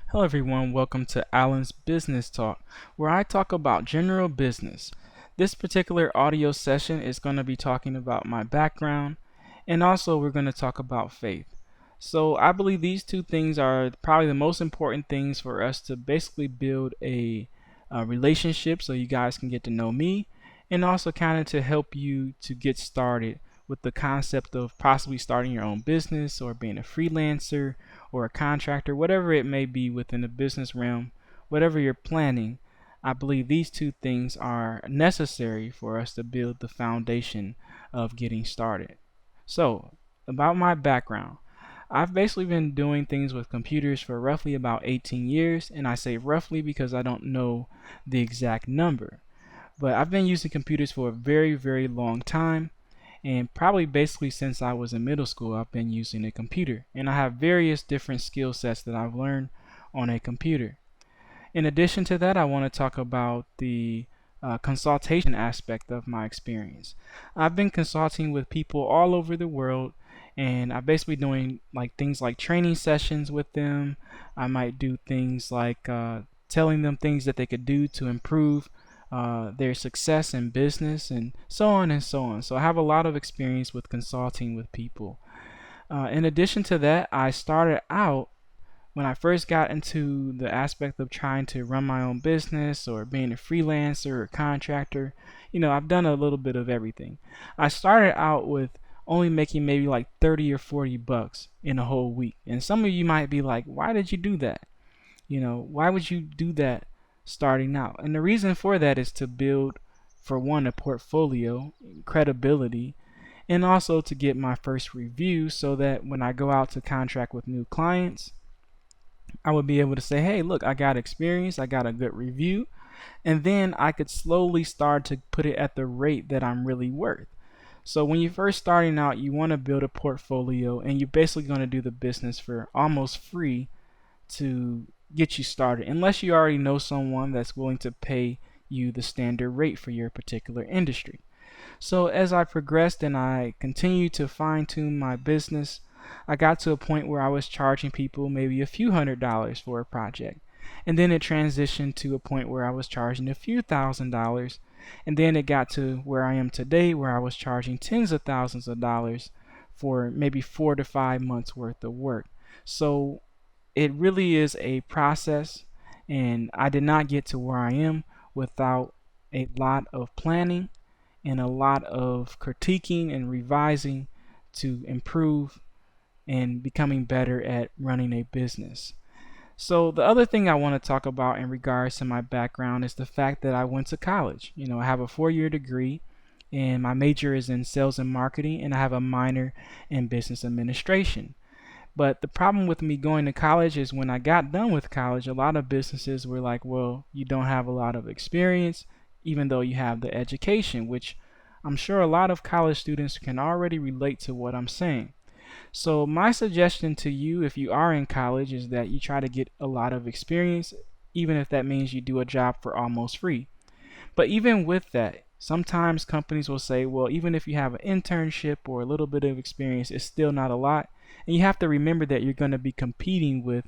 Hello, everyone. Welcome to Alan's Business Talk, where I talk about general business. This particular audio session is going to be talking about my background, and also we're going to talk about faith. So, I believe these two things are probably the most important things for us to basically build a relationship so you guys can get to know me, and also kind of to help you to get started with the concept of possibly starting your own business or being a freelancer or a contractor, whatever it may be within the business realm, whatever you're planning. I believe these two things are necessary for us to build the foundation of getting started. So, about my background, I've basically been doing things with computers for roughly about 18 years, and I say roughly because I don't know the exact number. But I've been using computers for a very, very long time, and probably basically since I was in middle school, I've been using a computer. And I have various different skill sets that I've learned on a computer. In addition to that, I want to talk about the consultation aspect of my experience. I've been consulting with people all over the world, and I'm basically doing like things like training sessions with them. I might do things like telling them things that they could do to improve their success in business, and so on and so on. So I have a lot of experience with consulting with people. In addition to that, I started out when I first got into the aspect of trying to run my own business or being a freelancer or contractor. I've done a little bit of everything. I started out with only making maybe like 30 or 40 bucks in a whole week. And some of you might be like, why did you do that? Why would you do that starting out? And the reason for that is to build, for one, a portfolio, credibility, and also to get my first review so that when I go out to contract with new clients, I would be able to say, hey, look, I got experience, I got a good review, and then I could slowly start to put it at the rate that I'm really worth. So when you're first starting out, you want to build a portfolio, and you're basically going to do the business for almost free to get you started, unless you already know someone that's willing to pay you the standard rate for your particular industry. So as I progressed and I continued to fine tune my business, I got to a point where I was charging people maybe a few $100s for a project. And then it transitioned to a point where I was charging a few $1,000s. And then it got to where I am today, where I was charging tens of thousands of dollars for maybe 4 to 5 months worth of work. So it really is a process, and I did not get to where I am without a lot of planning and a lot of critiquing and revising to improve and becoming better at running a business. So the other thing I want to talk about in regards to my background is the fact that I went to college. I have a 4-year degree, and my major is in sales and marketing, and I have a minor in business administration. But the problem with me going to college is when I got done with college, a lot of businesses were like, well, you don't have a lot of experience, even though you have the education, which I'm sure a lot of college students can already relate to what I'm saying. So my suggestion to you, if you are in college, is that you try to get a lot of experience, even if that means you do a job for almost free. But even with that, sometimes companies will say, well, even if you have an internship or a little bit of experience, it's still not a lot. And you have to remember that you're going to be competing with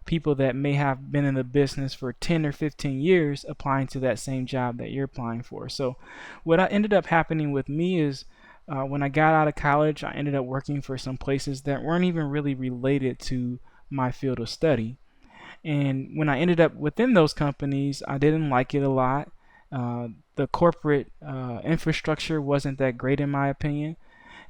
people that may have been in the business for 10 or 15 years applying to that same job that you're applying for. So what ended up happening with me is when I got out of college, I ended up working for some places that weren't even really related to my field of study. And when I ended up within those companies, I didn't like it a lot. The corporate infrastructure wasn't that great in my opinion.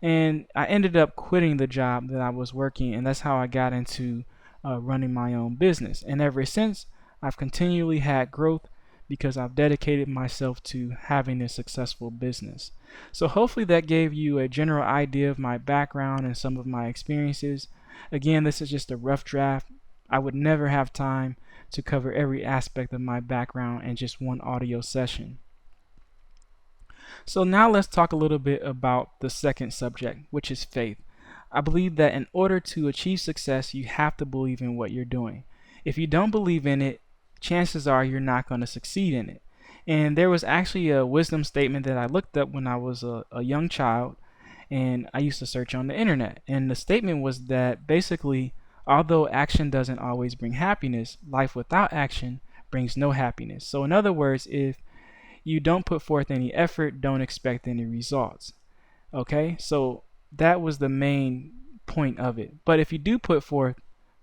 And I ended up quitting the job that I was working, and that's how I got into running my own business. And ever since, I've continually had growth because I've dedicated myself to having a successful business. So hopefully that gave you a general idea of my background and some of my experiences. Again, this is just a rough draft. I would never have time to cover every aspect of my background in just one audio session. So now let's talk a little bit about the second subject, which is faith. I believe that in order to achieve success, you have to believe in what you're doing. If you don't believe in it, chances are you're not going to succeed in it. And there was actually a wisdom statement that I looked up when I was a young child, and I used to search on the internet. And the statement was that basically Although action doesn't always bring happiness, life without action brings no happiness. So in other words, if you don't put forth any effort, don't expect any results. Okay, so that was the main point of it. But if you do put forth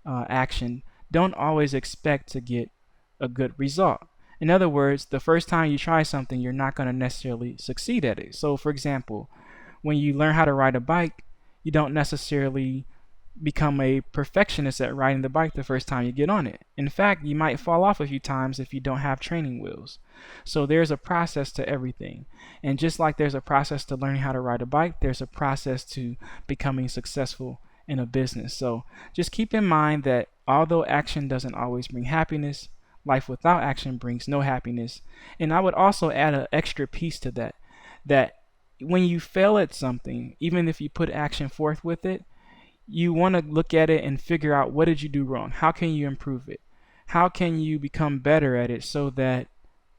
action, don't always expect to get a good result. In other words, the first time you try something, you're not going to necessarily succeed at it. So, for example, when you learn how to ride a bike, you don't necessarily become a perfectionist at riding the bike the first time you get on it. In fact, you might fall off a few times if you don't have training wheels. So there's a process to everything. And just like there's a process to learning how to ride a bike, there's a process to becoming successful in a business. So just keep in mind that although action doesn't always bring happiness, life without action brings no happiness. And I would also add an extra piece to that, that when you fail at something, even if you put action forth with it, you want to look at it and figure out, what did you do wrong? How can you improve it? How can you become better at it so that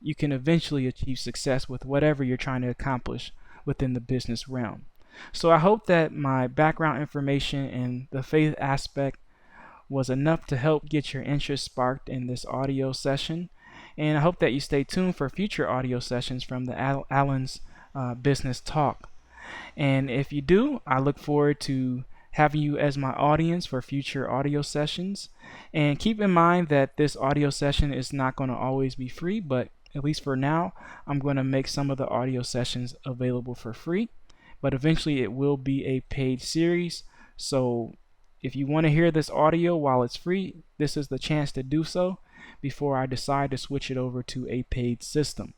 you can eventually achieve success with whatever you're trying to accomplish within the business realm? So I hope that my background information and the faith aspect was enough to help get your interest sparked in this audio session. And I hope that you stay tuned for future audio sessions from the Allen's Business Talk. And if you do, I look forward to having you as my audience for future audio sessions. And keep in mind that this audio session is not going to always be free, but at least for now, I'm going to make some of the audio sessions available for free. But eventually it will be a paid series. So if you want to hear this audio while it's free, this is the chance to do so before I decide to switch it over to a paid system.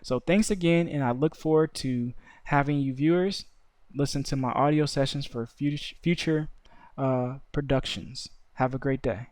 So thanks again, and I look forward to having you viewers listen to my audio sessions for future productions. Have a great day.